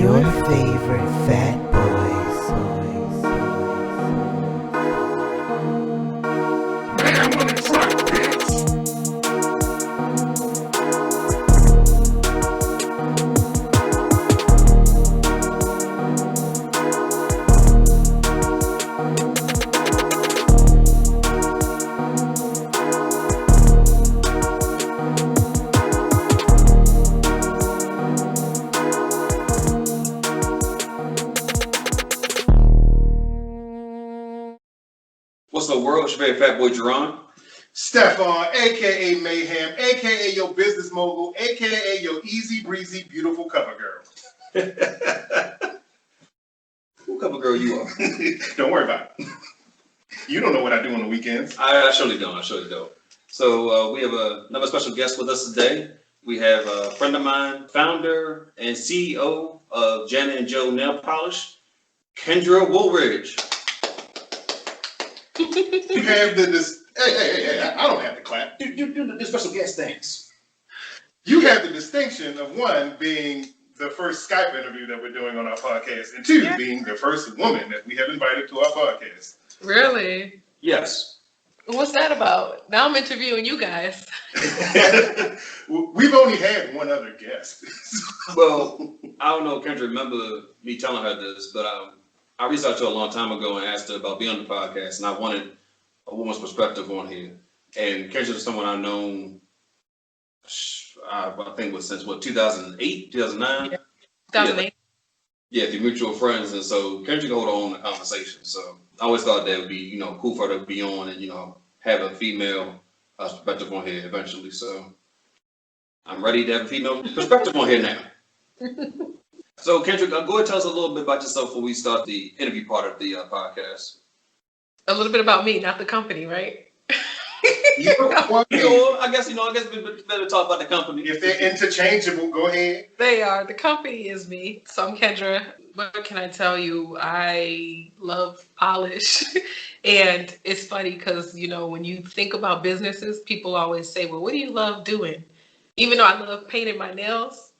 Your favorite fat boys. What's the world? It's your favorite fat boy, Jerron. Stefan, aka Mayhem, aka your business mogul, aka your easy breezy beautiful cover girl. Who cover girl you are? Don't worry about it. You don't know what I do on the weekends. I surely don't. So we have another special guest with us today. We have a friend of mine, founder and CEO of Janet and Joe Nail Polish, Kendra Woolridge. You have hey, I don't have to clap. Do the special guest things. You have the distinction of one being the first Skype interview that we're doing on our podcast, and two being the first woman that we have invited to our podcast. Really? Yes. What's that about? Now I'm interviewing you guys. We've only had one other guest. Well, I don't know if Kendra remember me telling her this, but I reached out to her a long time ago and asked her about being on the podcast, and I wanted a woman's perspective on here. And Kendra is someone I've known, I think, since 2008, 2009? Yeah. 2008. Yeah, through mutual friends. And so Kendra can hold on the conversation. So I always thought that would be, cool for her to be on and, have a female perspective on here eventually. So I'm ready to have a female perspective on here now. So, Kendra, go ahead and tell us a little bit about yourself before we start the interview part of the podcast. A little bit about me, not the company, right? I guess it's better to talk about the company. If they're interchangeable, go ahead. They are. The company is me. So I'm Kendra. What can I tell you? I love polish. And it's funny because, when you think about businesses, people always say, well, what do you love doing? Even though I love painting my nails,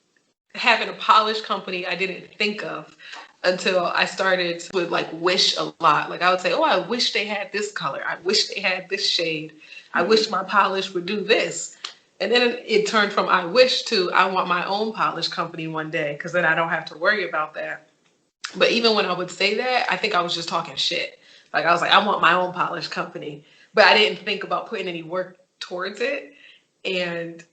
having a polish company I didn't think of until I started with wish a lot. I would say, oh, I wish they had this color. I wish they had this shade. I wish my polish would do this. And then it turned from I wish to I want my own polish company one day because then I don't have to worry about that. But even when I would say that, I think I was just talking shit. I was like, I want my own polish company. But I didn't think about putting any work towards it. And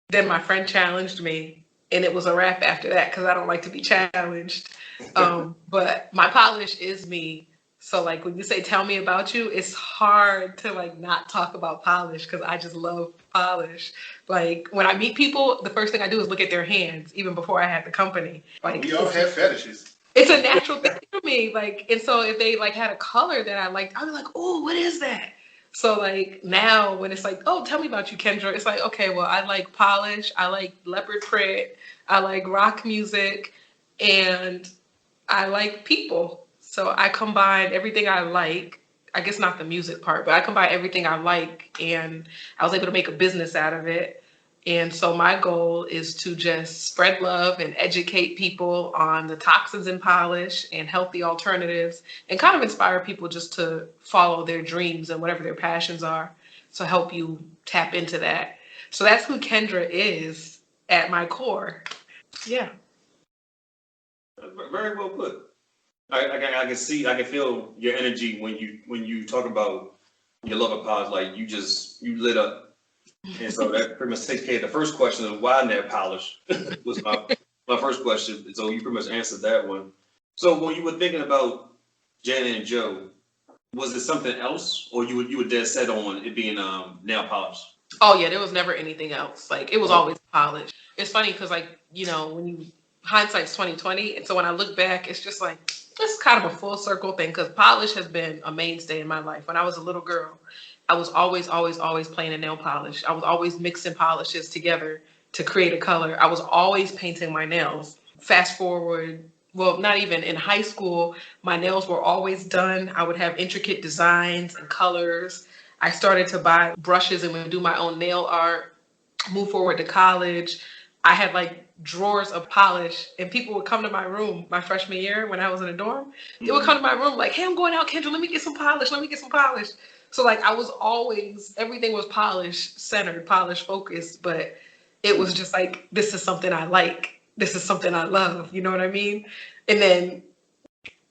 then my friend challenged me. And it was a wrap after that because I don't like to be challenged. But my polish is me. So when you say, tell me about you, it's hard to not talk about polish because I just love polish. When I meet people, the first thing I do is look at their hands, even before I had the company. We all have fetishes. It's a natural thing for me. And so if they had a color that I liked, I'd be like, oh, what is that? So now when it's oh, tell me about you, Kendra. It's okay, well, I like polish. I like leopard print. I like rock music and I like people. So I combine everything I like, I guess not the music part, but I combine everything I like and I was able to make a business out of it. And so my goal is to just spread love and educate people on the toxins in polish and healthy alternatives and kind of inspire people just to follow their dreams and whatever their passions are. So help you tap into that. So that's who Kendra is at my core. Yeah. Very well put. I can feel your energy when you talk about your love of polish. You lit up. And so that pretty much takes care of the first question of why nail polish was my first question. So you pretty much answered that one. So when you were thinking about Janet and Joe, was it something else, or you were dead set on it being nail polish? Oh yeah, there was never anything else. It was always polish. It's funny because when hindsight's 2020, and so when I look back, it's just it's kind of a full circle thing because polish has been a mainstay in my life. When I was a little girl, I was always playing in nail polish. I was always mixing polishes together to create a color. I was always painting my nails. Fast forward, well, not even in high school, my nails were always done. I would have intricate designs and colors. I started to buy brushes and would do my own nail art. Move forward to college. I had drawers of polish, and people would come to my room my freshman year when I was in a dorm. They would come to my room like, "Hey, I'm going out, Kendra. Let me get some polish. Let me get some polish." So like I was always, everything was polish centered, polish focused, but it was just like, this is something I like. This is something I love. You know what I mean? And then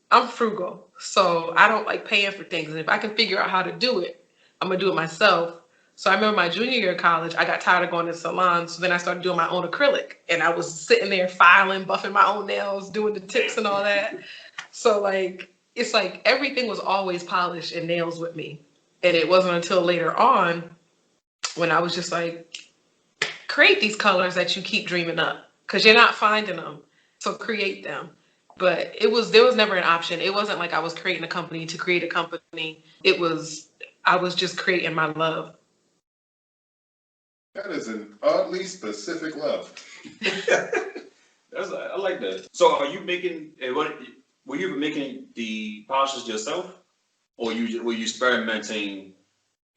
I'm frugal, so I don't like paying for things. And if I can figure out how to do it, I'm gonna do it myself. So I remember my junior year of college, I got tired of going to salons, so then I started doing my own acrylic. And I was sitting there filing, buffing my own nails, doing the tips and all that. So like, it's like everything was always polish and nails with me. And it wasn't until later on when I was just like, create these colors that you keep dreaming up, because you're not finding them. So create them. But there was never an option. It wasn't like I was creating a company to create a company. I was just creating my love. That is an oddly specific love. I like that. So are you making, were you making the polishes yourself? Or were you experimenting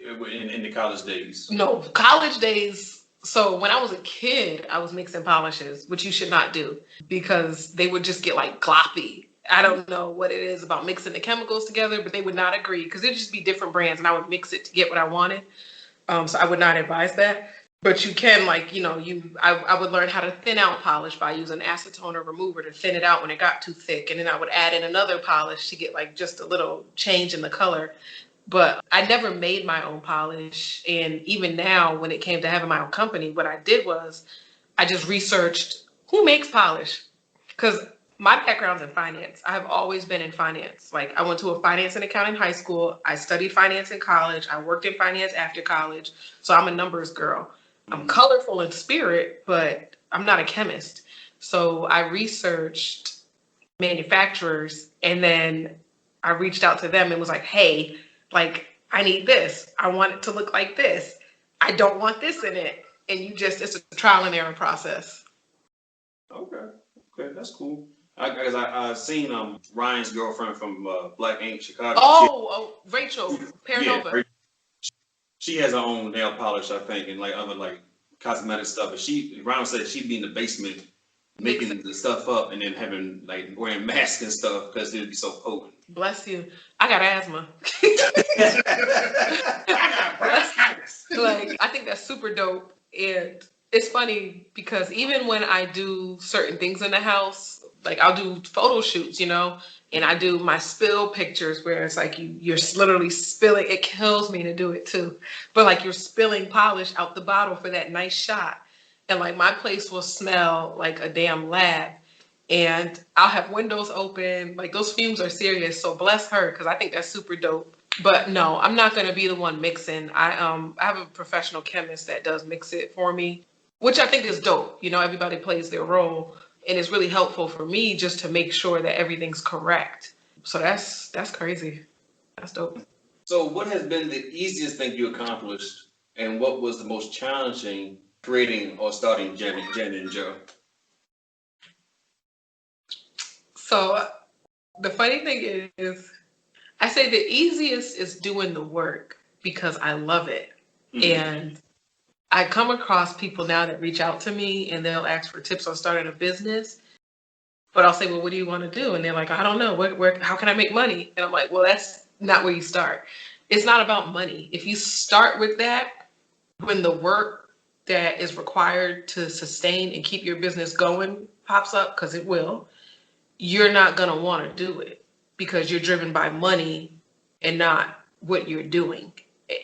in the college days? No, college days. So when I was a kid, I was mixing polishes, which you should not do because they would just get like gloppy. I don't know what it is about mixing the chemicals together, but they would not agree because it'd just be different brands and I would mix it to get what I wanted. So I would not advise that. But you can, like, I would learn how to thin out polish by using acetone or remover to thin it out when it got too thick. And then I would add in another polish to get like just a little change in the color. But I never made my own polish. And even now, when it came to having my own company, what I did was I just researched who makes polish. Because my background's in finance. I've always been in finance. Like I went to a finance and accounting high school. I studied finance in college. I worked in finance after college. So I'm a numbers girl. I'm colorful in spirit, but I'm not a chemist. So I researched manufacturers and then I reached out to them and was like, hey, like, I need this. I want it to look like this. I don't want this in it. And it's a trial and error process. Okay, that's cool. I seen Ryan's girlfriend from Black Ink Chicago. Rachel Paranova. Yeah, she has her own nail polish, I think, and like other like cosmetic stuff. But Ryan said she'd be in the basement making the stuff up and then having like wearing masks and stuff because it'd be so potent. Bless you. I got asthma. Like I think that's super dope. And it's funny because even when I do certain things in the house, like I'll do photo shoots, and I do my spill pictures where it's like you're literally spilling. It kills me to do it too. But like you're spilling polish out the bottle for that nice shot. And like my place will smell like a damn lab. And I'll have windows open. Like those fumes are serious. So bless her because I think that's super dope. But no, I'm not going to be the one mixing. I have a professional chemist that does mix it for me, which I think is dope. Everybody plays their role. And it's really helpful for me just to make sure that everything's correct. So that's crazy. That's dope. So what has been the easiest thing you accomplished and what was the most challenging creating or starting Jen and Joe? So the funny thing is, I say the easiest is doing the work because I love it. Mm-hmm. And I come across people now that reach out to me and they'll ask for tips on starting a business. But I'll say, well, what do you want to do? And they're like, I don't know. How can I make money? And I'm like, well, that's not where you start. It's not about money. If you start with that, when the work that is required to sustain and keep your business going pops up, because it will, you're not going to want to do it because you're driven by money and not what you're doing.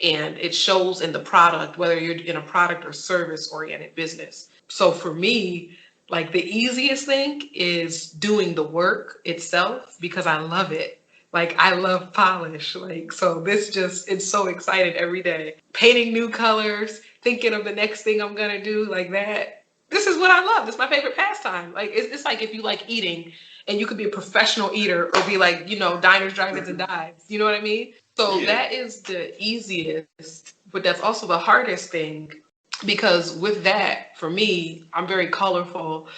And it shows in the product, whether you're in a product or service oriented business. So for me, like the easiest thing is doing the work itself because I love it. Like I love polish. Like, so it's so exciting every day. Painting new colors, thinking of the next thing I'm going to do like that. This is what I love. This is my favorite pastime. Like it's like if you like eating and you could be a professional eater or be like, diners, drive-ins and dives. You know what I mean? So That is the easiest, but that's also the hardest thing because with that, for me, I'm very colorful.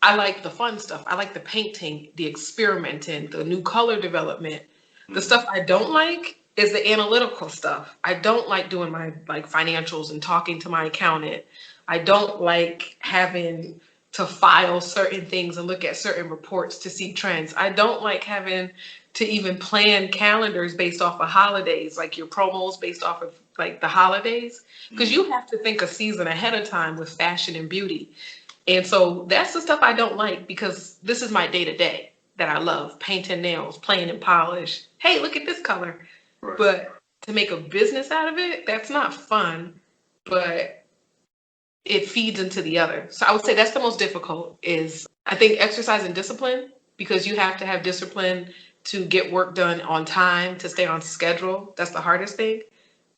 I like the fun stuff. I like the painting, the experimenting, the new color development. The stuff I don't like is the analytical stuff. I don't like doing my financials and talking to my accountant. I don't like having to file certain things and look at certain reports to see trends. I don't like having to even plan calendars based off of holidays, like your promos based off of like the holidays, because you have to think a season ahead of time with fashion and beauty. And so that's the stuff I don't like, because this is my day to day that I love: painting nails, playing and polish. Hey, look at this color. Right. But to make a business out of it, that's not fun, but it feeds into the other. So I would say that's the most difficult, is I think exercise and discipline, because you have to have discipline to get work done on time, to stay on schedule. That's the hardest thing.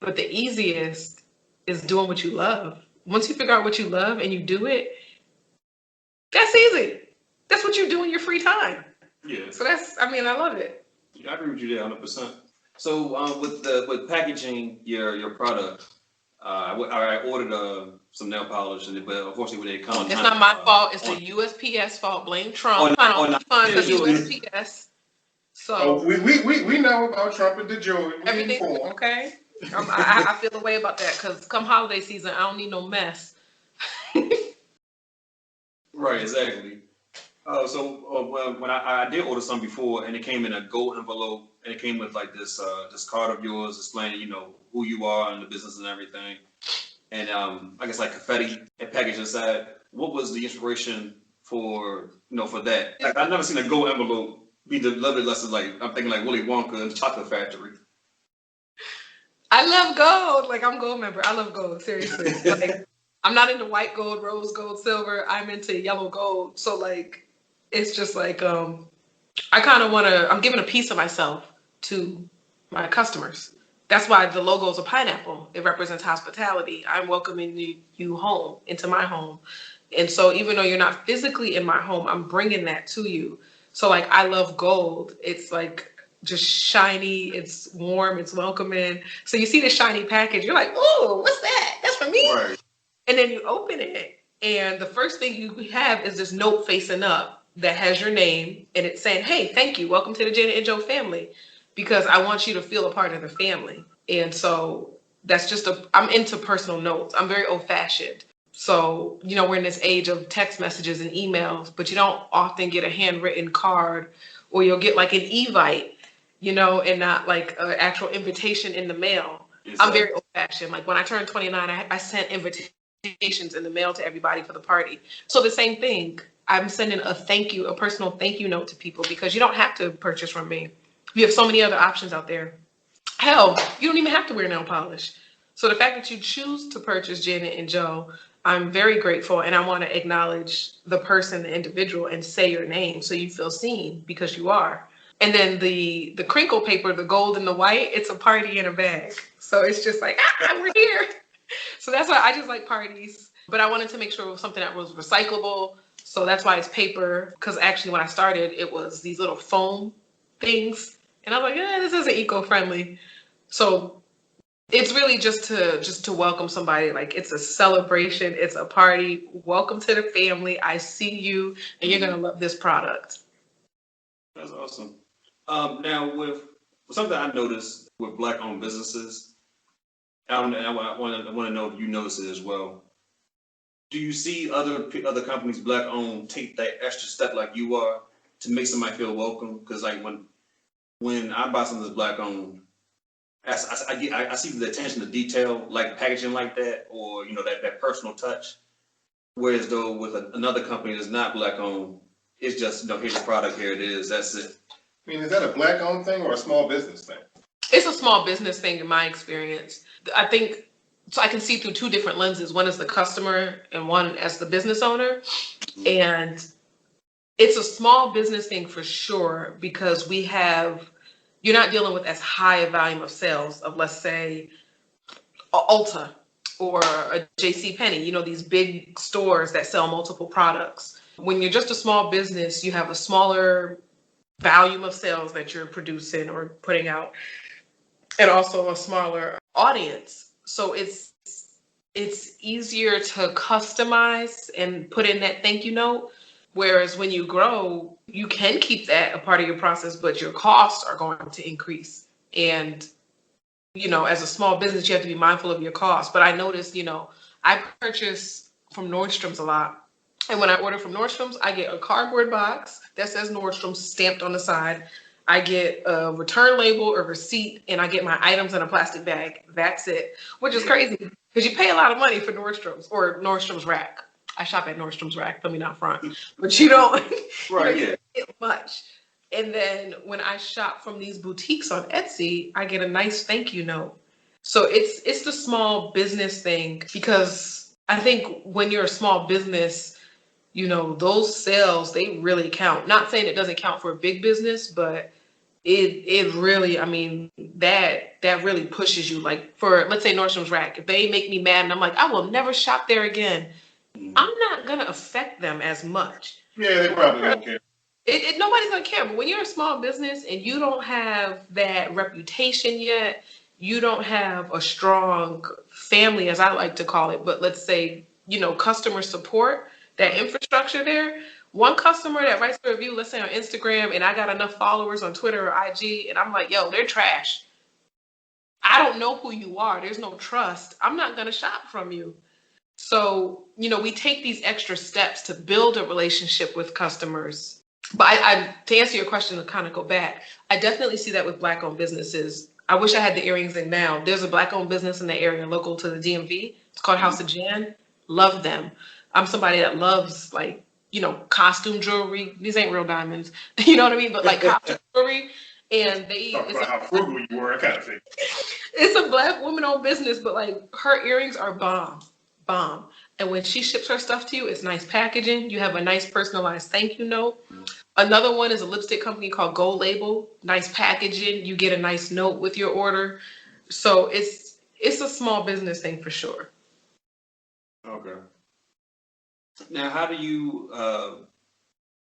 But the easiest is doing what you love. Once you figure out what you love and you do it, that's easy. That's what you do in your free time. Yeah. So I love it. I agree with you there 100%. So with packaging your product, I ordered some nail polish, but unfortunately when they come, It's not my fault. It's the USPS fault. Blame Trump. Fun for USPS. So we know about Trump and DeJoy. everything okay. I feel the way about that, because come holiday season, I don't need no mess. Right, exactly. When I did order some before, and it came in a gold envelope, and it came with like this card of yours explaining, who you are and the business and everything, and I guess like confetti and packaged inside. What was the inspiration for that? Like, I've never seen a gold envelope be delivered less than, like, I'm thinking like Willy Wonka and the Chocolate Factory. I love gold. Like, I'm a gold member. I love gold. Seriously. Like, I'm not into white gold, rose gold, silver. I'm into yellow gold. So like, it's just like, I kind of I'm giving a piece of myself to my customers. That's why the logo is a pineapple. It represents hospitality. I'm welcoming you home, into my home. And so even though you're not physically in my home, I'm bringing that to you. So like, I love gold. It's like just shiny. It's warm. It's welcoming. So you see the shiny package. You're like, oh, what's that? That's for me. Right. And then you open it, and the first thing you have is this note facing up that has your name, and it's saying, hey, thank you. Welcome to the Janet and Joe family, because I want you to feel a part of the family. And so that's just I'm into personal notes. I'm very old fashioned. So, we're in this age of text messages and emails, but you don't often get a handwritten card, or you'll get like an Evite, and not like an actual invitation in the mail. Exactly. I'm very old fashioned. Like when I turned 29, I sent invitations in the mail to everybody for the party. So the same thing, I'm sending a personal thank you note to people, because you don't have to purchase from me. You have so many other options out there. Hell, you don't even have to wear nail polish. So the fact that you choose to purchase Janet and Joe, I'm very grateful, and I want to acknowledge the person, the individual, and say your name so you feel seen, because you are. And then the crinkle paper, the gold and the white, it's a party in a bag. So it's just like, we're here. So that's why I just like parties. But I wanted to make sure it was something that was recyclable. So that's why it's paper. Because actually when I started, it was these little foam things. And I was like, this isn't eco-friendly. So it's really just to welcome somebody. Like, it's a celebration. It's a party. Welcome to the family. I see you, and you're going to love this product. That's awesome. Now, with something I noticed with Black-owned businesses, I want to know if you notice it as well. Do you see other companies, Black-owned, take that extra step like you are to make somebody feel welcome? Because like when I buy something that's Black-owned, I see the attention to detail, like packaging like that, or that personal touch. Whereas though with another company that's not Black-owned, it's just here's your product, here it is, that's it. I mean, is that a Black-owned thing or a small business thing? It's a small business thing in my experience. I think, so I can see through two different lenses. One is the customer and one as the business owner. And it's a small business thing for sure, because you're not dealing with as high a volume of sales of, let's say, a Ulta or a JCPenney, these big stores that sell multiple products. When you're just a small business, you have a smaller volume of sales that you're producing or putting out, and also a smaller audience. So it's easier to customize and put in that thank you note. Whereas when you grow, you can keep that a part of your process, but your costs are going to increase. And, as a small business, you have to be mindful of your costs. But I noticed, I purchase from Nordstrom's a lot. And when I order from Nordstrom's, I get a cardboard box that says Nordstrom's stamped on the side. I get a return label, a receipt, and I get my items in a plastic bag. That's it, which is crazy because you pay a lot of money for Nordstrom's or Nordstrom's Rack. I shop at Nordstrom's Rack, let me not front, but you don't, Right, you yeah. don't get much. And then when I shop from these boutiques on Etsy, I get a nice thank you note. So it's the small business thing because I think when you're a small business, those sales, they really count. Not saying it doesn't count for a big business, but it really, I mean, that really pushes you. Like for, let's say Nordstrom's Rack, if they make me mad and I'm like, I will never shop there again, I'm not gonna affect them as much. Yeah, they probably don't care. Nobody's gonna care. But when you're a small business and you don't have that reputation yet, you don't have a strong family, as I like to call it, but let's say, customer support, that infrastructure there. One customer that writes a review, let's say on Instagram, and I got enough followers on Twitter or IG, and I'm like, yo, they're trash. I don't know who you are. There's no trust. I'm not gonna shop from you. So, we take these extra steps to build a relationship with customers. But to answer your question, to kind of go back, I definitely see that with Black-owned businesses. I wish I had the earrings in now. There's a Black-owned business in the area local to the DMV. It's called House of Jan. Love them. I'm somebody that loves, like, costume jewelry. These ain't real diamonds. You know what I mean? But like costume jewelry. And Talk about how frugal you were, kind of thing. it's a Black woman-owned business, but like her earrings are bomb. And when she ships her stuff to you, it's nice packaging. You have a nice personalized thank you note. Another one is a lipstick company called Gold Label. Nice packaging. You get a nice note with your order. So it's a small business thing for sure. Okay. Now, how do you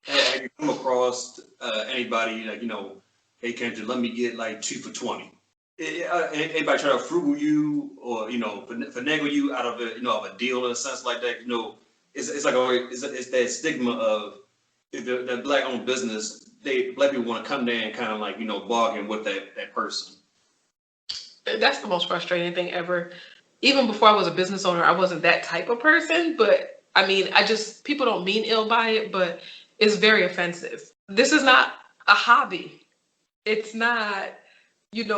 have you come across anybody like, hey Kendra, let me get like 2 for $20? Anybody try to frugal you or finagle you out of a deal in a sense like that? It's like it's that stigma of if the Black owned business, Black people want to come there and kind of like bargain with that person. That's the most frustrating thing ever. Even before I was a business owner, I wasn't that type of person, but I mean, people don't mean ill by it, but it's very offensive. This is not a hobby. It's not,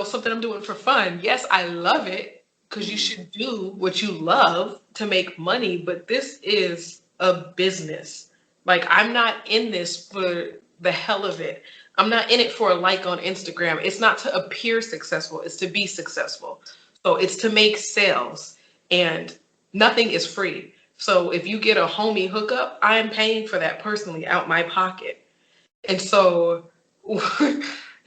something I'm doing for fun. Yes, I love it because you should do what you love to make money, but this is a business. Like, I'm not in this for the hell of it. I'm not in it for a like on Instagram. It's not to appear successful. It's to be successful. So it's to make sales, and nothing is free. So if you get a homie hookup, I am paying for that personally out my pocket. And so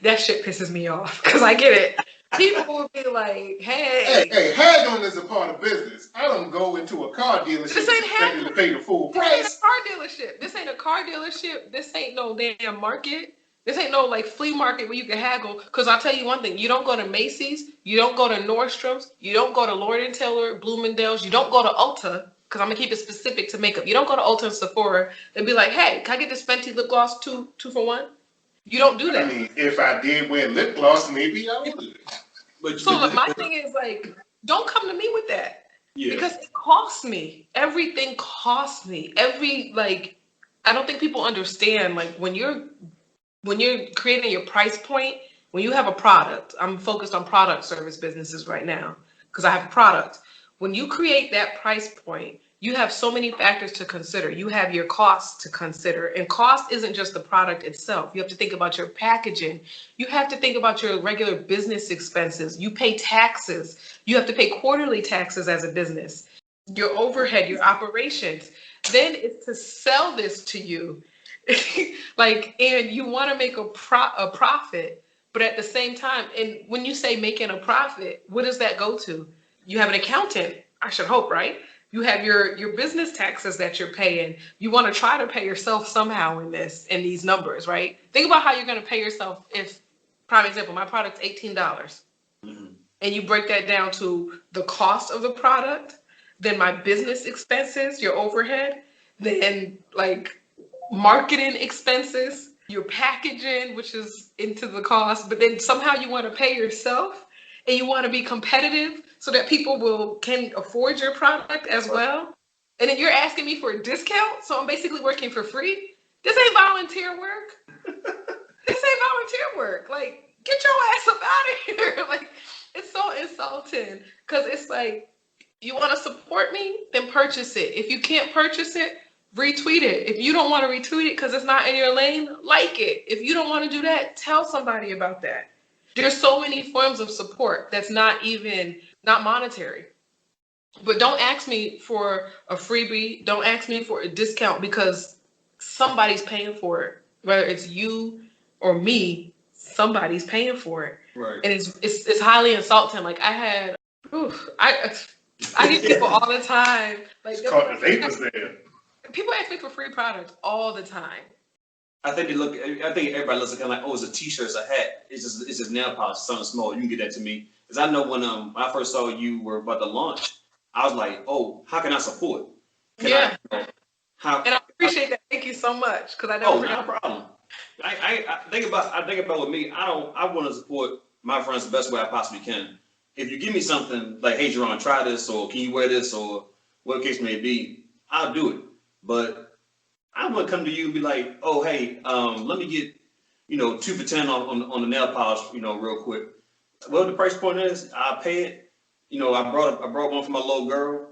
that shit pisses me off because I get it. People will be like, Hey, haggling is a part of business. I don't go into a car dealership This ain't expecting to pay the full This ain't price. a car dealership. This ain't a car dealership. This ain't no damn market. This ain't no like flea market where you can haggle. Because I'll tell you one thing: you don't go to Macy's, you don't go to Nordstrom's, you don't go to Lord and Taylor, Bloomingdale's, you don't go to Ulta. Because I'm gonna keep it specific to makeup. You don't go to Ulta and Sephora and be like, "Hey, can I get this Fenty lip gloss two for one?" You don't do that. I mean, if I did wear lip gloss, maybe I would. But So my thing is like, don't come to me with that. yeah. Because it costs me. Everything costs me. I don't think people understand, like, when you're creating your price point, when you have a product, I'm focused on product service businesses right now because I have a product. When you create that price point, you have so many factors to consider. You have your costs to consider, and cost isn't just the product itself. You have to think about your packaging. You have to think about your regular business expenses. You pay taxes. You have to pay quarterly taxes as a business, your overhead, your operations. Then it's to sell this to you. And you want to make a profit, but at the same time, and when you say making a profit, what does that go to? You have an accountant, I should hope, right? You have your business taxes that you're paying. You want to try to pay yourself somehow in these numbers, right? Think about how you're going to pay yourself if, prime example, my product's $18. Mm-hmm. And you break that down to the cost of the product, then my business expenses, your overhead, then like marketing expenses, your packaging, which is into the cost, but then somehow you want to pay yourself and you want to be competitive so that people can afford your product as well. And then you're asking me for a discount, so I'm basically working for free. This ain't volunteer work. This ain't volunteer work. Like, get your ass up out of here. Like, it's so insulting because it's like, you want to support me, then purchase it. If you can't purchase it, retweet it. If you don't want to retweet it because it's not in your lane, like it. If you don't want to do that, tell somebody about that. There's so many forms of support that's not monetary. But don't ask me for a freebie. Don't ask me for a discount because somebody's paying for it. Whether it's you or me, somebody's paying for it. Right. And it's highly insulting. Like I get people all the time. Like It's called the vapors there. people ask me for free products all the time. I think everybody looks at kind of like, oh, it's a t-shirt, it's a hat, it's just nail polish, something small. You can get that to me. Because I know when I first saw you were about to launch, I was like, oh, how can I support? And I appreciate that. Thank you so much. Because I never forgot. No problem. I think about with me, I want to support my friends the best way I possibly can. If you give me something like, hey, Jerron, try this, or can you wear this, or what the case may be, I'll do it. But I want to come to you and be like, oh, hey, let me get, 2 for $10 on the nail polish, real quick. What the price point is, I'll pay it. I brought one for my little girl.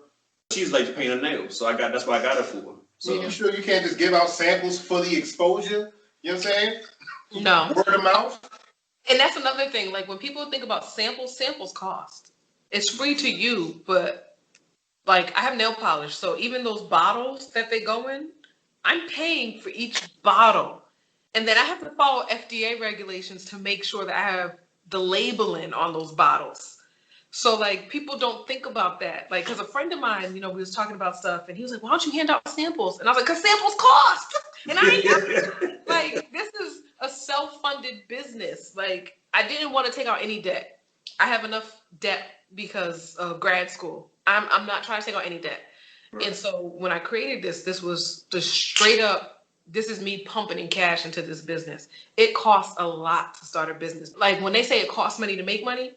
She's like to paint her nails, so that's what I got it for. So You sure you can't just give out samples for the exposure? You know what I'm saying? No. Word of mouth. And that's another thing. Like when people think about samples cost. It's free to you, but like I have nail polish, so even those bottles that they go in, I'm paying for each bottle. And then I have to follow FDA regulations to make sure that I have the labeling on those bottles. So like people don't think about that. Like, cause a friend of mine, we was talking about stuff and he was like, why don't you hand out samples? And I was like, cause samples cost. And I ain't got like, this is a self-funded business. Like I didn't want to take out any debt. I have enough debt because of grad school. I'm not trying to take out any debt. Right. And so when I created this was the straight up, this is me pumping in cash into this business. It costs a lot to start a business. Like when they say it costs money to make money,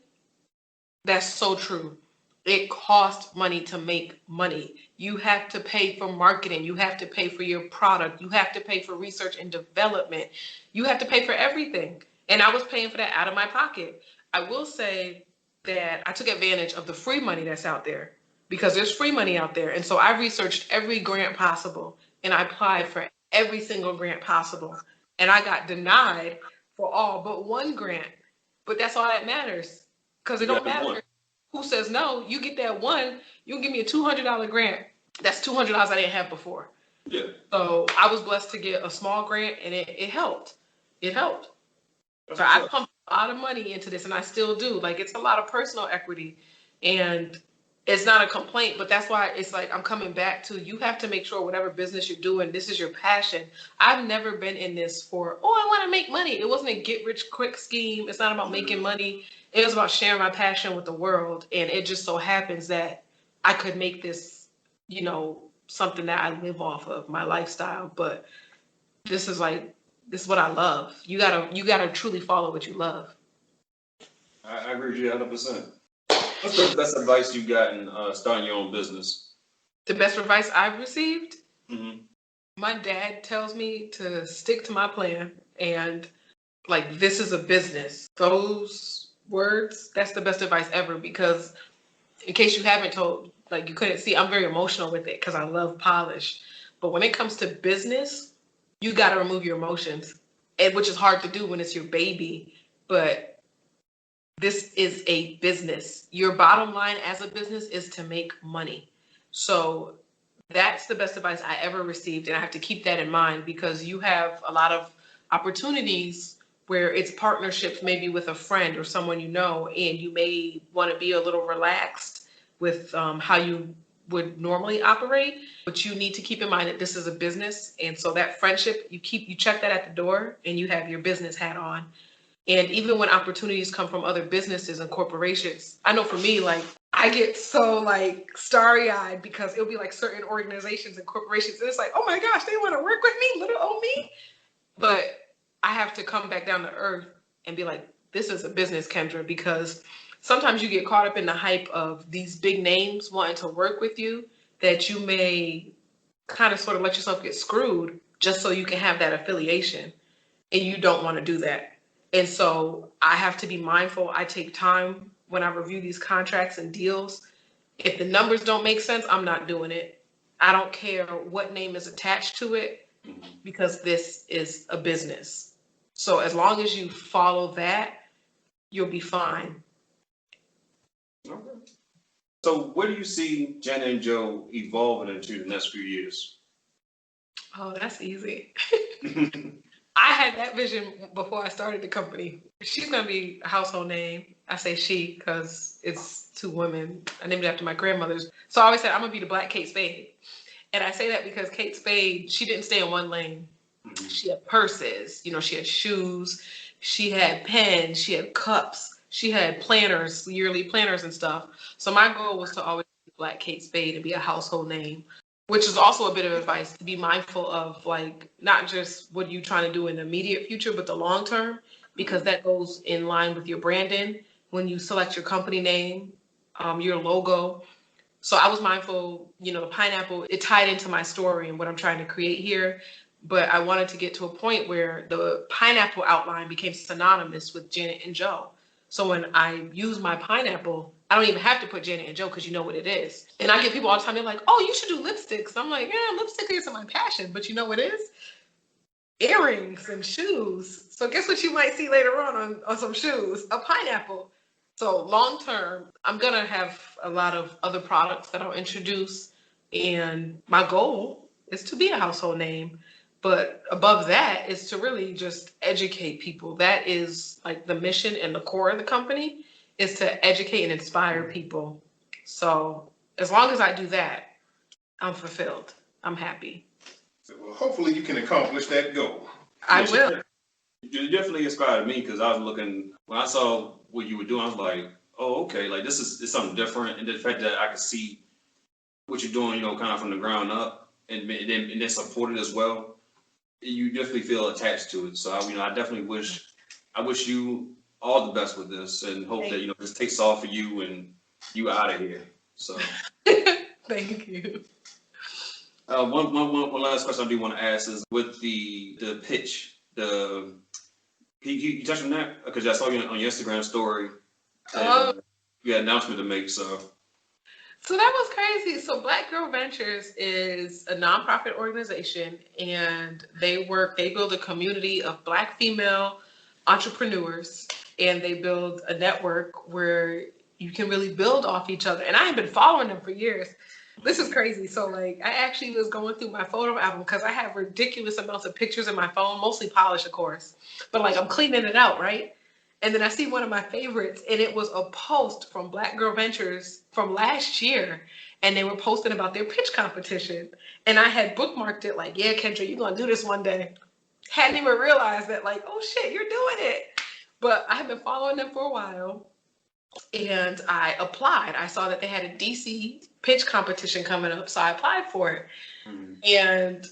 that's so true. It costs money to make money. You have to pay for marketing. You have to pay for your product. You have to pay for research and development. You have to pay for everything. And I was paying for that out of my pocket. I will say that I took advantage of the free money that's out there because there's free money out there. And so I researched every grant possible and I applied for every single grant possible. And I got denied for all but one grant. But that's all that matters. Because it don't matter who says no. You get that one, you can give me a $200 grant. That's $200 I didn't have before. Yeah. So I was blessed to get a small grant and it helped. It helped. So I pumped a lot of money into this and I still do. Like it's a lot of personal equity and it's not a complaint, but that's why it's like I'm coming back to you have to make sure whatever business you're doing, this is your passion. I've never been in this for, I want to make money. It wasn't a get rich quick scheme. It's not about making money. It was about sharing my passion with the world. And it just so happens that I could make this, something that I live off of, my lifestyle. But this is what I love. You gotta truly follow what you love. I agree with you 100%. What's the best advice you got in starting your own business? The best advice I've received? Mm-hmm. My dad tells me to stick to my plan and like, this is a business. Those words, that's the best advice ever because in case you haven't told, like you couldn't see, I'm very emotional with it because I love polish. But when it comes to business, you got to remove your emotions, and which is hard to do when it's your baby. But this is a business. Your bottom line as a business is to make money. So that's the best advice I ever received. And I have to keep that in mind because you have a lot of opportunities where it's partnerships maybe with a friend or someone and you may want to be a little relaxed with how you would normally operate, but you need to keep in mind that this is a business. And so that friendship, you check that at the door and you have your business hat on. And even when opportunities come from other businesses and corporations, I know for me, like I get so like starry-eyed because it'll be like certain organizations and corporations. And it's like, oh my gosh, they want to work with me, little old me. But I have to come back down to earth and be like, this is a business, Kendra, because sometimes you get caught up in the hype of these big names wanting to work with you. that you may kind of sort of let yourself get screwed just so you can have that affiliation. And you don't want to do that. And so I have to be mindful. I take time when I review these contracts and deals. If the numbers don't make sense, I'm not doing it. I don't care what name is attached to it because this is a business. So as long as you follow that, you'll be fine. Okay. So where do you see Janet and Joe evolving into the next few years? Oh, that's easy. I had that vision before I started the company. She's going to be a household name. I say she because it's two women. I named it after my grandmothers. So I always said, I'm going to be the Black Kate Spade. And I say that because Kate Spade, she didn't stay in one lane. She had purses, she had shoes, she had pens, she had cups, she had planners, yearly planners and stuff. So my goal was to always be Black Kate Spade and be a household name, which is also a bit of advice to be mindful of, like, not just what you're trying to do in the immediate future, but the long term, because that goes in line with your branding when you select your company name, your logo. So I was mindful, the pineapple, it tied into my story and what I'm trying to create here. But I wanted to get to a point where the pineapple outline became synonymous with Janet and Joe. So when I use my pineapple, I don't even have to put Janet and Joe because you know what it is. And I get people all the time, they're like, oh, you should do lipsticks. I'm like, yeah, lipstick isn't my passion, but you know what it is? Earrings and shoes. So guess what you might see later on some shoes? A pineapple. So long term, I'm going to have a lot of other products that I'll introduce. And my goal is to be a household name. But above that is to really just educate people. That is like the mission and the core of the company, is to educate and inspire people. So as long as I do that, I'm fulfilled. I'm happy. So, well, hopefully you can accomplish that goal. I will. You definitely inspired me because I was looking, when I saw what you were doing, I was like, oh, okay, like this is something different. And the fact that I could see what you're doing, kind of from the ground up and then support it as well. You definitely feel attached to it. So I definitely wish you all the best with this and hope that this takes off for you and you out of here. So Thank you. One last question I do want to ask is with the pitch. You touched on that because I saw you on your Instagram story. You had an announcement to make. So that was crazy. So Black Girl Ventures is a nonprofit organization, and they build a community of Black female entrepreneurs, and they build a network where you can really build off each other. And I have been following them for years. This is crazy. So like, I actually was going through my photo album because I have ridiculous amounts of pictures in my phone, mostly polished, of course, but like I'm cleaning it out, right? And then I see one of my favorites, and it was a post from Black Girl Ventures from last year, and they were posting about their pitch competition. And I had bookmarked it like, yeah, Kendra, you're going to do this one day. Hadn't even realized that, like, oh shit, you're doing it. But I have been following them for a while, and I applied. I saw that they had a DC pitch competition coming up, so I applied for it. And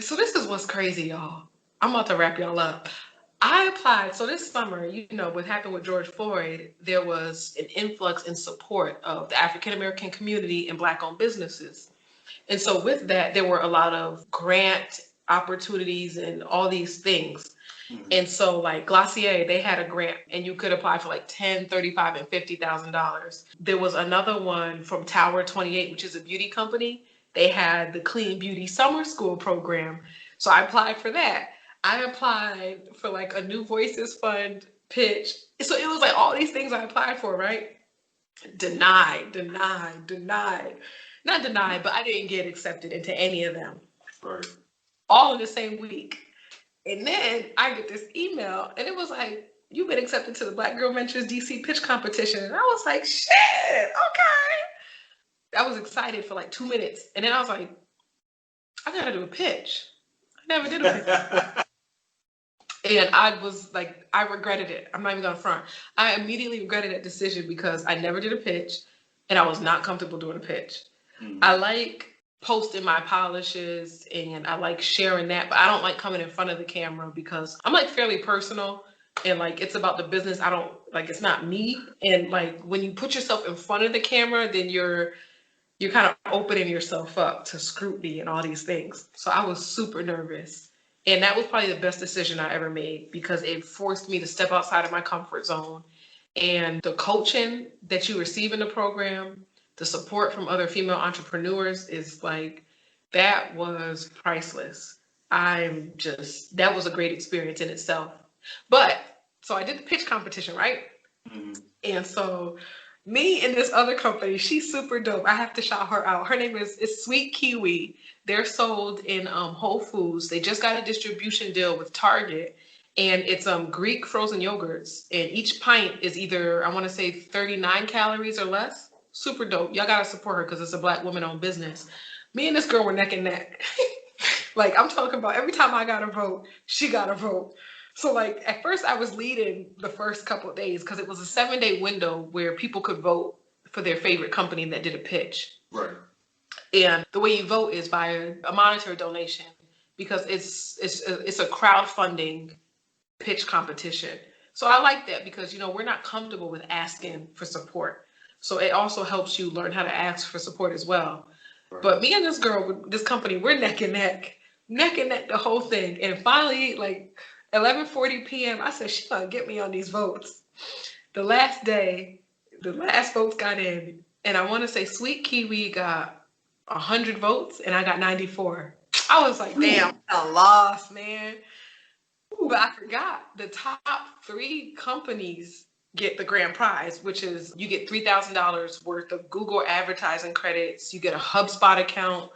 so this is what's crazy, y'all. I'm about to wrap y'all up. I applied. So this summer, what happened with George Floyd, there was an influx in support of the African-American community and Black-owned businesses. And so with that, there were a lot of grant opportunities and all these things. And so like Glossier, they had a grant and you could apply for like $10,000, $35,000, and $50,000. There was another one from Tower 28, which is a beauty company. They had the Clean Beauty Summer School program. So I applied for that. I applied for like a New Voices Fund pitch. So it was like all these things I applied for, right? Denied. Not denied, but I didn't get accepted into any of them. Right. All in the same week. And then I get this email and it was like, you've been accepted to the Black Girl Ventures DC pitch competition. And I was like, shit, okay. I was excited for like 2 minutes. And then I was like, I gotta do a pitch. I never did a pitch. And I was like, I regretted it. I'm not even gonna front. I immediately regretted that decision because I never did a pitch and I was not comfortable doing a pitch. I like posting my polishes and I like sharing that, but I don't like coming in front of the camera because I'm like fairly personal and like it's about the business. It's not me. And like when you put yourself in front of the camera, then you're you're kind of opening yourself up to scrutiny and all these things. So I was super nervous. And that was probably the best decision I ever made because it forced me to step outside of my comfort zone. And the coaching that you receive in the program, the support from other female entrepreneurs is like, that was priceless. That was a great experience in itself. But so I did the pitch competition, right? Mm-hmm. And so me and this other company, she's super dope. I have to shout her out. Her name is Sweet Kiwi. They're sold in Whole Foods. They just got a distribution deal with Target, and it's Greek frozen yogurts. And each pint is either, I want to say, 39 calories or less. Super dope. Y'all gotta support her because it's a Black woman-owned business. Me and this girl were neck and neck. Like, I'm talking about every time I got a vote, she got a vote. So like at first I was leading the first couple of days because it was a 7-day window where people could vote for their favorite company that did a pitch. Right. And the way you vote is by a monetary donation because it's a crowdfunding pitch competition. So I like that because, you know, we're not comfortable with asking for support. So it also helps you learn how to ask for support as well. Right. But me and this girl, this company, we're neck and neck the whole thing. And finally, like 11:40 p.m., I said, she gonna get me on these votes. The last day, the last votes got in, and I want to say Sweet Kiwi got 100 votes, and I got 94. I was like, damn, I lost, man. But I forgot the top 3 companies get the grand prize, which is you get $3,000 worth of Google advertising credits, you get a HubSpot account,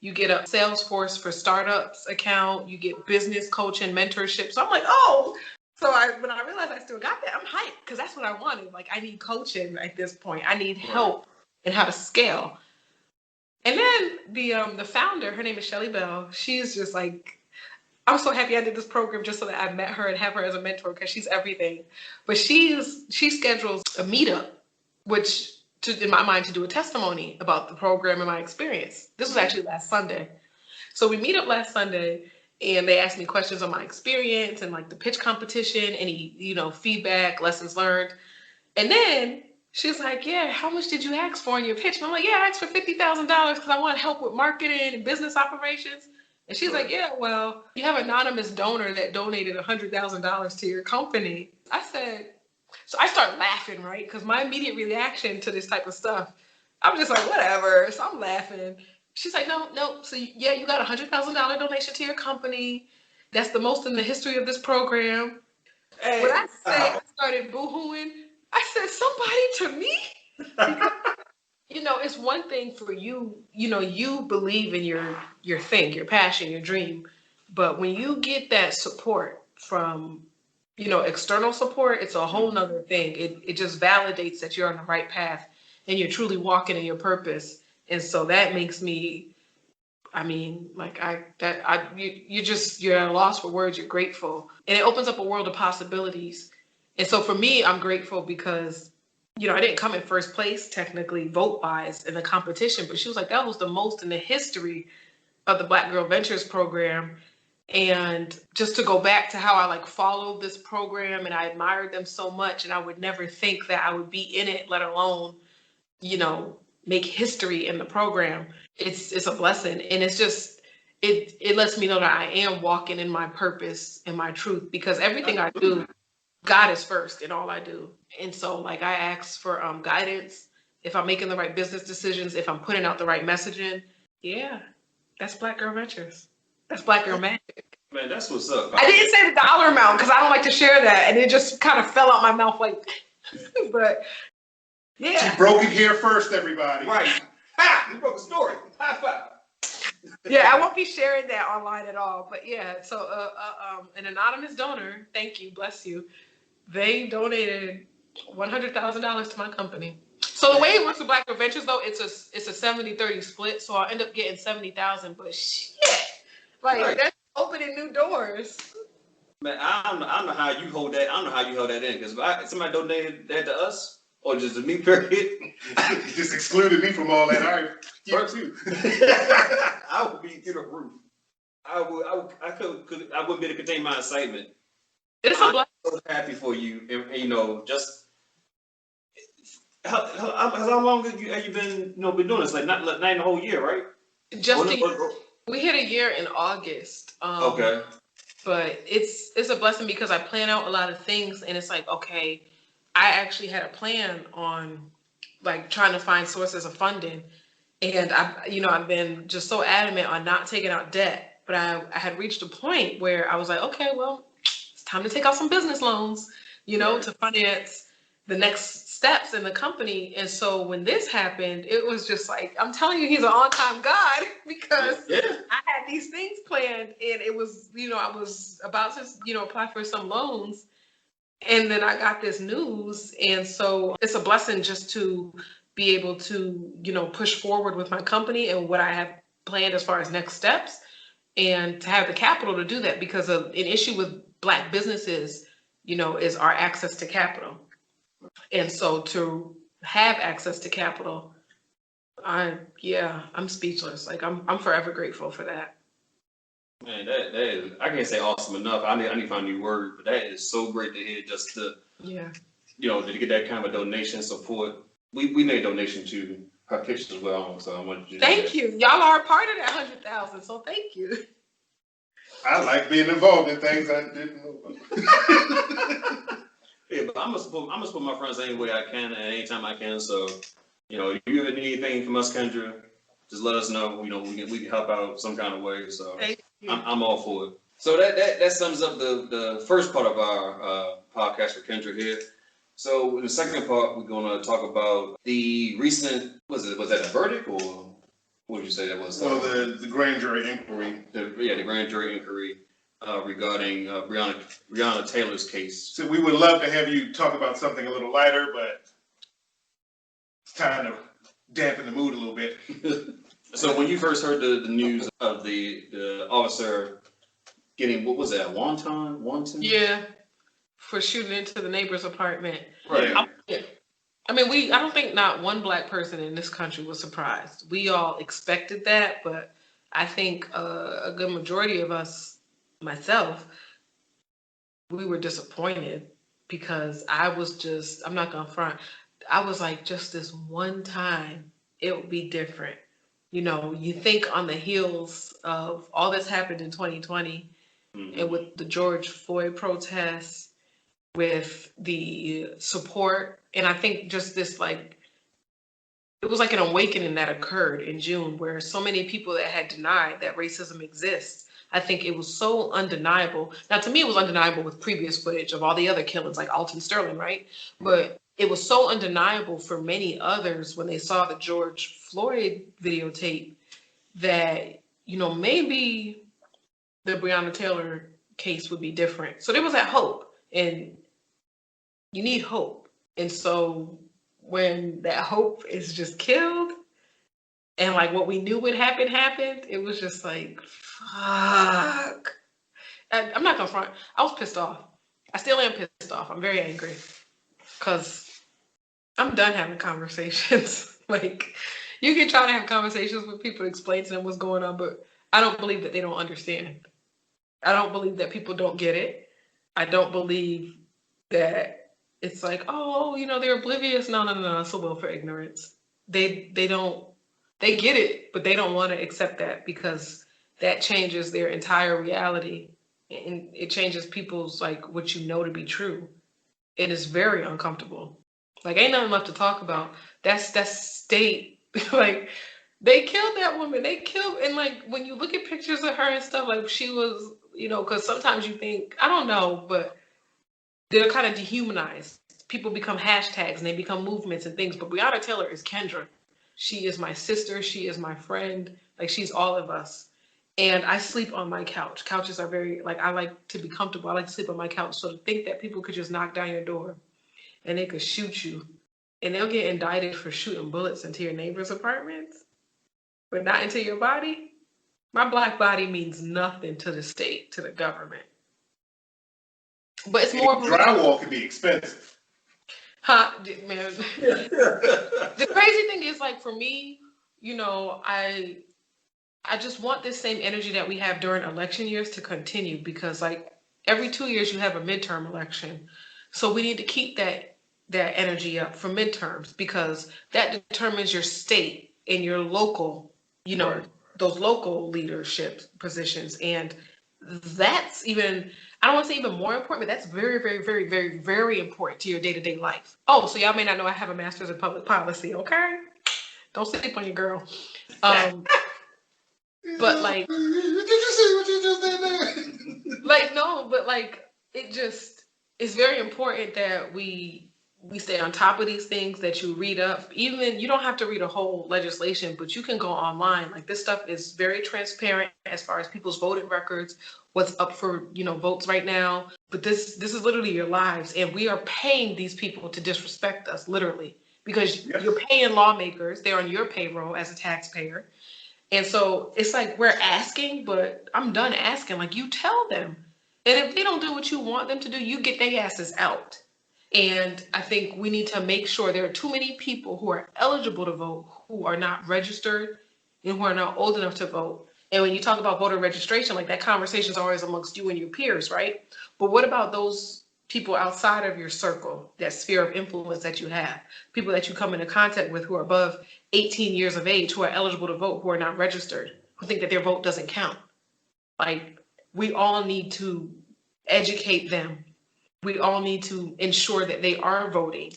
you get a Salesforce for startups account, you get business coaching, mentorship. So I'm like, oh. So when I realized I still got that, I'm hyped because that's what I wanted. Like, I need coaching at this point. I need help in how to scale. And then the founder, her name is Shelly Bell. She's just like, I'm so happy I did this program just so that I met her and have her as a mentor because she's everything. But she schedules a meetup, which in my mind to do a testimony about the program and my experience. This was actually last Sunday. So we meet up last Sunday and they asked me questions on my experience and like the pitch competition, any, you know, feedback, lessons learned. And then she's like, yeah, how much did you ask for in your pitch? And I'm like, yeah, I asked for $50,000 because I want help with marketing and business operations. And she's like, yeah, well, you have an anonymous donor that donated $100,000 to your company. I said, so I start laughing, right? Because my immediate reaction to this type of stuff, I'm just like, whatever. So I'm laughing. She's like, no. So yeah, you got a $100,000 donation to your company. That's the most in the history of this program. Hey, when I started boohooing, I said, somebody to me? Because, you know, it's one thing for you, you know, you believe in your thing, your passion, your dream. But when you get that support from, you know, external support, it's a whole nother thing. It just validates that you're on the right path and you're truly walking in your purpose. And so that makes me, I mean, like you're at a loss for words. You're grateful, and it opens up a world of possibilities. And so for me, I'm grateful because, you know, I didn't come in first place technically vote wise in the competition, but she was like, that was the most in the history of the Black Girl Ventures program. And just to go back to how I like followed this program and I admired them so much, and I would never think that I would be in it, let alone, you know, make history in the program. It's a blessing. And it's just, it lets me know that I am walking in my purpose and my truth, because everything I do, God is first in all I do. And so like I ask for guidance if I'm making the right business decisions, if I'm putting out the right messaging. Yeah, that's Black Girl Ventures. That's Black Girl Magic. Man, that's what's up. I didn't say the dollar amount because I don't like to share that, and it just kind of fell out my mouth like, but yeah. She broke it here first, everybody. Right. Ha! You broke the story. High five. Yeah, I won't be sharing that online at all. But yeah, so an anonymous donor, thank you, bless you. They donated $100,000 to my company. So the way it works with Black Girl Ventures, though, it's a 70-30 split. So I'll end up getting 70,000. But shit, like that's opening new doors. Man, I don't know how you hold that. I don't know how you held that in, because somebody donated that to us, or just to me, period. You just excluded me from all that. All right, you too. I would be through the roof. I wouldn't be able to contain my excitement. It's I'm so happy for you, and you know, just How long have you been been doing this? Like not the whole year, right? Just Oh, a, no, we hit a year in August. okay. But it's a blessing because I plan out a lot of things, and it's like, okay, I actually had a plan on like trying to find sources of funding, and I've been just so adamant on not taking out debt, but I had reached a point where I was like, okay, well, it's time to take out some business loans, Right. to finance the next steps in the company. And so when this happened, it was just like, I'm telling you, he's an on-time God because Yeah. I had these things planned, and it was, I was about to, apply for some loans, and then I got this news. And so it's a blessing just to be able to, push forward with my company and what I have planned as far as next steps, and to have the capital to do that, because of an issue with Black businesses, is our access to capital. And so to have access to capital, I'm speechless. Like I'm forever grateful for that. Man, that is, I can't say awesome enough. I need to find a new word, but that is so great to hear. Just to Yeah. to get that kind of a donation support. We made a donation to her pictures as well, so I wanted you to Thank you. Y'all are a part of that 100,000, so thank you. I like being involved in things I didn't know about. Yeah, but I'm gonna support my friends any way I can and anytime I can. So, if you ever need anything from us, Kendra, just let us know. We can help out some kind of way. So Thank you. I'm all for it. So that sums up the first part of our podcast for Kendra here. So in the second part, we're gonna talk about the recent, was that a verdict, or what would you say that was? Well, the grand jury inquiry. The grand jury inquiry regarding Breonna Taylor's case. So we would love to have you talk about something a little lighter, but it's time to dampen the mood a little bit. So when you first heard the news of the officer getting, what was that, wonton? Yeah, for shooting into the neighbor's apartment. Right. I mean, I don't think not one Black person in this country was surprised. We all expected that, but I think a good majority of us, myself, we were disappointed, because I'm not gonna front, I was like, just this one time, it would be different. You think on the heels of all that's happened in 2020, Mm-hmm. and with the George Floyd protests, with the support, and I think just this, like, it was like an awakening that occurred in June, where so many people that had denied that racism exists, I think it was so undeniable. Now, to me, it was undeniable with previous footage of all the other killings, like Alton Sterling, right? But it was so undeniable for many others when they saw the George Floyd videotape that, maybe the Breonna Taylor case would be different. So there was that hope, and you need hope. And so when that hope is just killed, and like what we knew would happened, it was just like, fuck. I'm not gonna front. I was pissed off. I still am pissed off. I'm very angry, because I'm done having conversations. Like, you can try to have conversations with people, explain to them what's going on, but I don't believe that they don't understand. I don't believe that people don't get it. I don't believe that it's like, oh, they're oblivious. No. It's a will for ignorance. They get it, but they don't want to accept that, because that changes their entire reality, and it changes people's, like, what to be true. It is very uncomfortable. Like, ain't nothing left to talk about. That's state. Like, they killed that woman. And like, when you look at pictures of her and stuff, like, she was, because sometimes you think, I don't know, but they're kind of dehumanized. People become hashtags and they become movements and things. But Breonna Taylor is Kendra. She is my sister. She is my friend. Like, she's all of us. And I sleep on my couch. Couches are very, like, I like to be comfortable. I like to sleep on my couch. So to think that people could just knock down your door and they could shoot you, and they'll get indicted for shooting bullets into your neighbor's apartments, but not into your body. My Black body means nothing to the state, to the government. But it's more drywall can be expensive. Man. The crazy thing is, like, for me, I just want this same energy that we have during election years to continue, because, like, every 2 years you have a midterm election. So we need to keep that that energy up for midterms, because that determines your state and your local, Right. those local leadership positions. And that's even, I don't want to say even more important, but that's very, very, very, very, very important to your day-to-day life. Oh, so y'all may not know I have a master's in public policy, okay? Don't sleep on your girl. But like, did you see what you just did there? like no, but like it's very important that we stay on top of these things, that you read up. Even you don't have to read a whole legislation, but you can go online. Like, this stuff is very transparent as far as people's voting records, what's up for votes right now. But this is literally your lives, and we are paying these people to disrespect us, literally, because Yes. you're paying lawmakers. They're on your payroll as a taxpayer. And so it's like we're asking, but I'm done asking. Like, you tell them. And if they don't do what you want them to do, you get their asses out. And I think we need to make sure there are too many people who are eligible to vote who are not registered and who are not old enough to vote. And when you talk about voter registration, like, that conversation is always amongst you and your peers, right? But what about those people outside of your circle, that sphere of influence that you have, people that you come into contact with who are above 18 years of age, who are eligible to vote, who are not registered, who think that their vote doesn't count? Like, we all need to educate them. We all need to ensure that they are voting.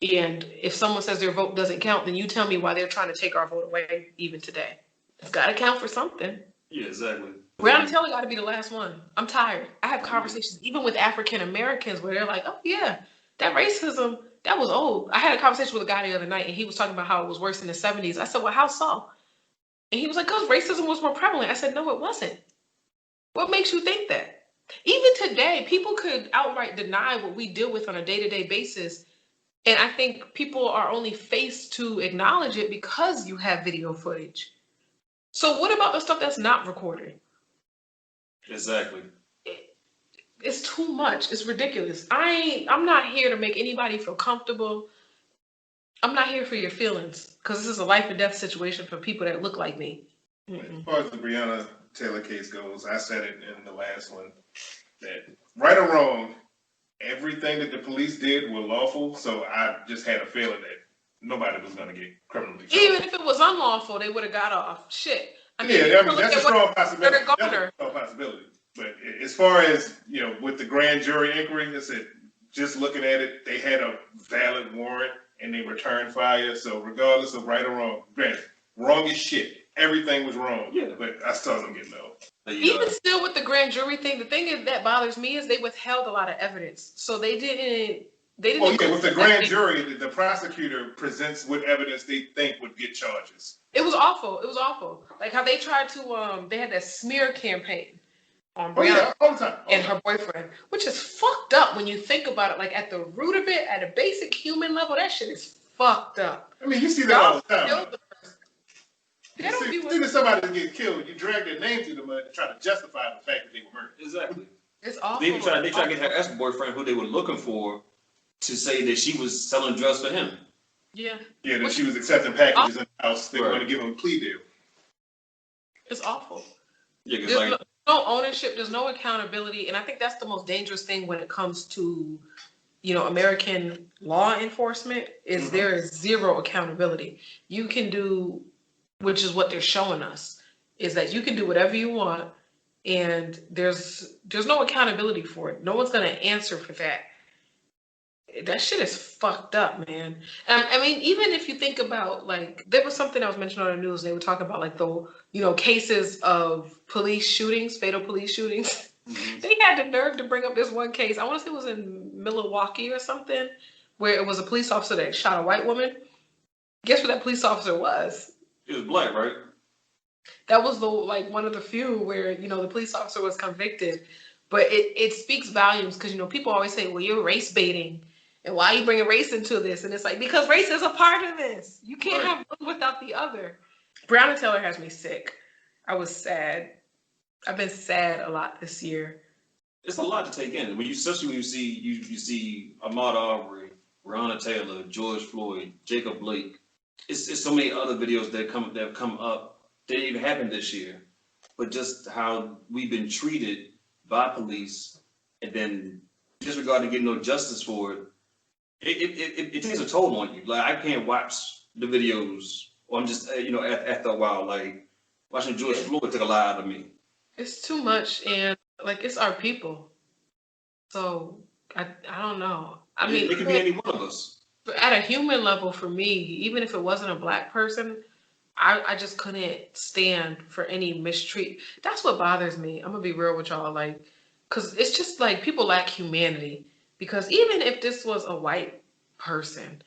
And if someone says their vote doesn't count, then you tell me why they're trying to take our vote away even today. It's got to count for something. Yeah, exactly. Breonna Taylor got to be the last one. I'm tired. I have conversations even with African Americans where they're like, oh yeah, that racism, that was old. I had a conversation with a guy the other night, and he was talking about how it was worse in the 70s. I said, well, how so? And he was like, because racism was more prevalent. I said, no, it wasn't. What makes you think that? Even today, people could outright deny what we deal with on a day-to-day basis. And I think people are only faced to acknowledge it because you have video footage. So what about the stuff that's not recorded? Exactly. It's too much. It's ridiculous. I'm not here to make anybody feel comfortable. I'm not here for your feelings, because this is a life and death situation for people that look like me. As far as the Breonna Taylor case goes, I said it in the last one, that right or wrong, everything that the police did was lawful. So I just had a feeling that nobody was going to get criminally charged. Even if it was unlawful, they would have got off. Shit. That's a strong possibility. That's a strong possibility. But as far as, with the grand jury inquiry, I said, just looking at it, they had a valid warrant and they returned fire. So regardless of right or wrong, granted, wrong is shit. Everything was wrong. Yeah. But I still don't get no. Even still with the grand jury thing, the thing that bothers me is they withheld a lot of evidence. So they didn't. Oh yeah, with the grand jury, the prosecutor presents what evidence they think would get charges. It was awful. It was awful. Like how they tried to, they had that smear campaign on Breonna and her boyfriend, which is fucked up when you think about it. Like, at the root of it, at a basic human level, that shit is fucked up. I mean, you see that all the time. You see that somebody get killed, you drag their name through the mud to try to justify the fact that they were murdered. Exactly. It's awful. They try to get her ex-boyfriend, who they were looking for, to say that she was selling drugs for him. Yeah. Yeah, that she was accepting packages in the house. They were going to give him a plea deal. It's awful. Yeah, because there's no ownership, there's no accountability, and I think that's the most dangerous thing when it comes to, American law enforcement, is there is zero accountability. You can do, which is what they're showing us, is that you can do whatever you want, and there's no accountability for it. No one's going to answer for that. That shit is fucked up, man. I mean, even if you think about, like, there was something that was mentioned on the news. They were talking about, like, the, cases of police shootings, fatal police shootings. Mm-hmm. They had the nerve to bring up this one case. I want to say it was in Milwaukee or something, where it was a police officer that shot a white woman. Guess what that police officer was? He was black, right? That was one of the few where, the police officer was convicted. But it speaks volumes because, people always say, well, you're race baiting. And why are you bringing race into this? And it's like, because race is a part of this. You can't have one without the other. Breonna Taylor has me sick. I was sad. I've been sad a lot this year. It's a lot to take in. Especially when you see Ahmaud Arbery, Breonna Taylor, George Floyd, Jacob Blake. It's so many other videos that have come up that didn't even happen this year. But just how we've been treated by police, and then disregarding getting no justice for it. it takes a toll on you. Like I can't watch the videos, or I'm just after a while, like watching George Floyd took a lot out of me. It's too much, and like it's our people. So I don't know. I mean, It could be any one of us. at a human level, for me, even if it wasn't a black person, I just couldn't stand for any mistreat. That's what bothers me. I'm gonna be real with y'all, like, cause it's just like people lack humanity. Because even if this was a white person,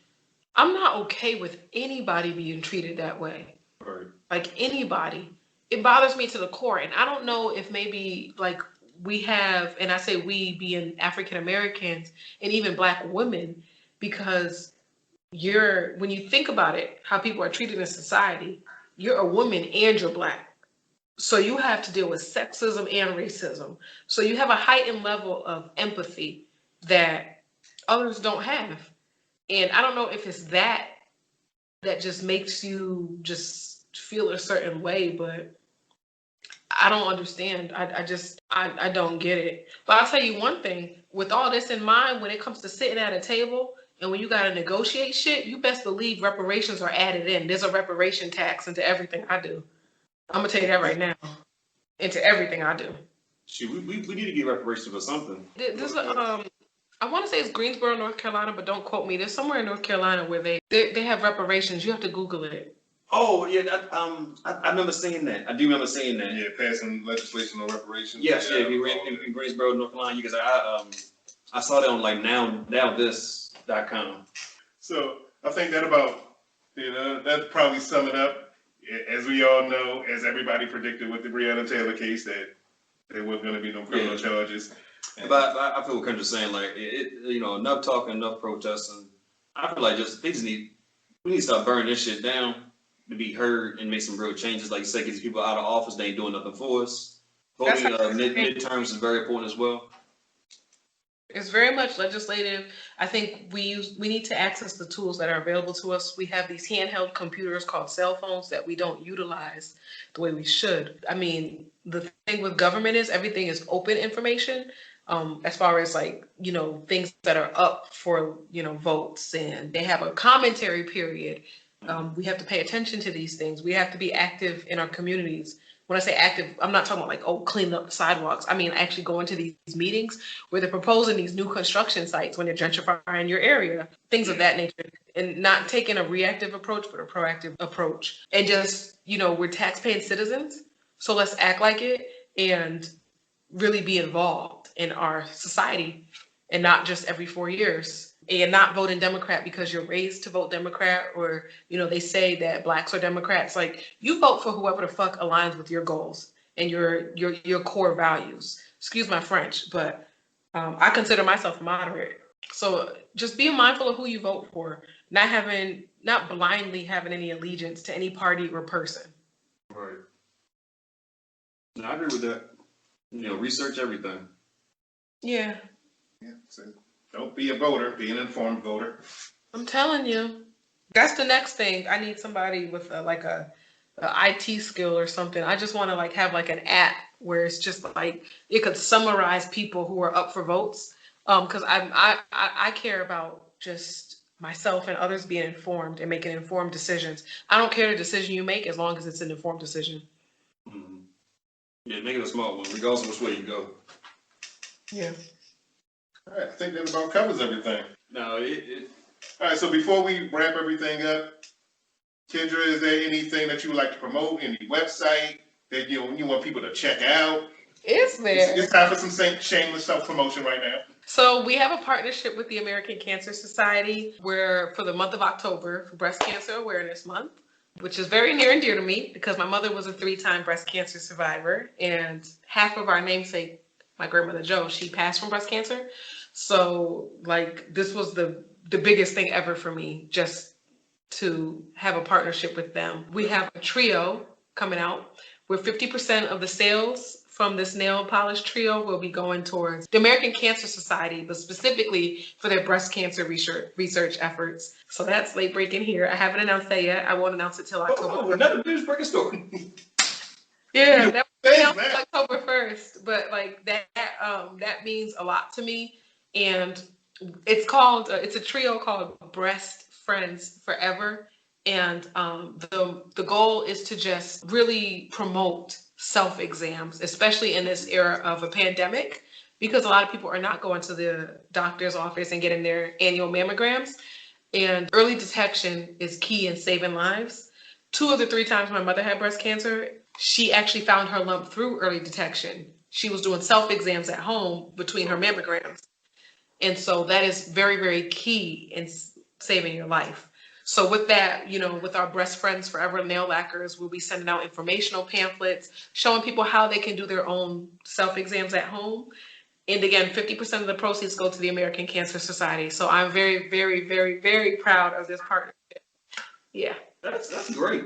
I'm not okay with anybody being treated that way. Right. Like anybody. It bothers me to the core. And I don't know if maybe like we have, and I say we being African Americans and even black women, because when you think about it, how people are treated in society, you're a woman and you're black. So you have to deal with sexism and racism. So you have a heightened level of empathy that others don't have. And I don't know if it's that just makes you just feel a certain way, but I don't understand. I don't get it. But I'll tell you one thing, with all this in mind, when it comes to sitting at a table and when you got to negotiate shit, you best believe reparations are added in. There's a reparation tax into everything I do. I'm going to tell you that right now. Into everything I do. Shoot, we need to get reparations for something. There's I want to say it's Greensboro, North Carolina, but don't quote me. There's somewhere in North Carolina where they have reparations. You have to Google it. Oh yeah, I remember seeing that. I do remember seeing that. Yeah, passing legislation on reparations. Yes, yeah. If you were in Greensboro, North Carolina, because I saw that on like nowthis.com. So I think that about that's probably sum it up. As we all know, as everybody predicted with the Breonna Taylor case, that there wasn't going to be no criminal charges. But I feel what Kendra's saying, like enough talking, enough protesting. I feel like we need to start burning this shit down to be heard and make some real changes. Like you said, get these people out of office, they ain't doing nothing for us. Voting midterms is very important as well. It's very much legislative. I think we need to access the tools that are available to us. We have these handheld computers called cell phones that we don't utilize the way we should. I mean, the thing with government is everything is open information. As far as like, things that are up for, votes, and they have a commentary period. We have to pay attention to these things. We have to be active in our communities. When I say active, I'm not talking about like, clean up the sidewalks. I mean, actually going to these meetings where they're proposing these new construction sites when they're gentrifying your area, things of that nature, and not taking a reactive approach, but a proactive approach. And just, we're tax-paying citizens, so let's act like it and really be involved in our society, and not just every 4 years. And not voting Democrat because you're raised to vote Democrat, or, they say that blacks are Democrats. Like, you vote for whoever the fuck aligns with your goals and your core values. Excuse my French, but I consider myself moderate. So just being mindful of who you vote for, not blindly having any allegiance to any party or person. Right. No, I agree with that. Research everything. Yeah. So don't be a voter, be an informed voter. I'm telling you. That's the next thing. I need somebody with a IT skill or something. I just want to have an app where it's just like it could summarize people who are up for votes. Because I care about just myself and others being informed and making informed decisions. I don't care the decision you make as long as it's an informed decision. Mm-hmm. Yeah, make it a smart one, regardless of which way you go. Yeah. All right, I think that about covers everything. No, All right, so before we wrap everything up, Kendra, is there anything that you would like to promote? Any website that you want people to check out? Is there? It's time for some shameless self-promotion right now. So we have a partnership with the American Cancer Society where for the month of October, for Breast Cancer Awareness Month, which is very near and dear to me because my mother was a 3-time breast cancer survivor, and half of our namesake, my grandmother Jo, she passed from breast cancer. So this was the biggest thing ever for me, just to have a partnership with them. We have a trio coming out where 50% of the sales from this nail polish trio will be going towards the American Cancer Society, but specifically for their breast cancer research efforts. So that's late breaking here. I haven't announced that yet. I won't announce it till October. Another news breaking story. Yeah, that was announced October 1st, but that means a lot to me. And it's a trio called Breast Friends Forever. And the goal is to just really promote self exams, especially in this era of a pandemic, because a lot of people are not going to the doctor's office and getting their annual mammograms. And early detection is key in saving lives. 2 of the 3 times my mother had breast cancer, she actually found her lump through early detection. She was doing self exams at home between her mammograms. And so that is very, very key in saving your life. So with that, with our Breast Friends Forever nail lacquers, we'll be sending out informational pamphlets, showing people how they can do their own self-exams at home. And again, 50% of the proceeds go to the American Cancer Society. So I'm very, very, very, very proud of this partnership. Yeah. That's great.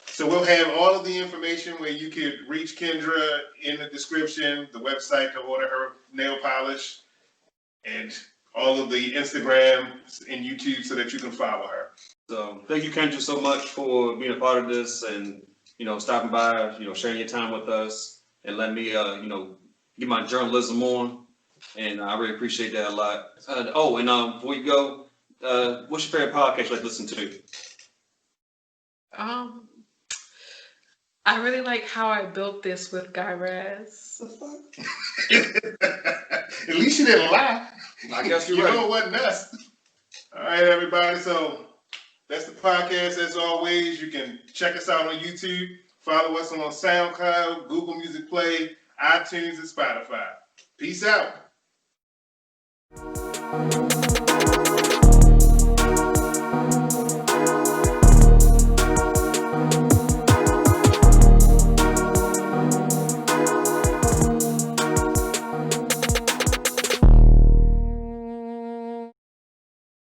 So we'll have all of the information where you could reach Kendra in the description, the website to order her nail polish, and all of the Instagram and YouTube so that you can follow her. So thank you, Kendra, so much for being a part of this and, stopping by, sharing your time with us and letting me, get my journalism on. And I really appreciate that a lot. Before you go, what's your favorite podcast you like to listen to? I really like How I Built This with Guy Raz. At least you didn't lie. I guess you're You right. know it wasn't us. All right, everybody. So that's the podcast. As always, you can check us out on YouTube. Follow us on SoundCloud, Google Music Play, iTunes, and Spotify. Peace out.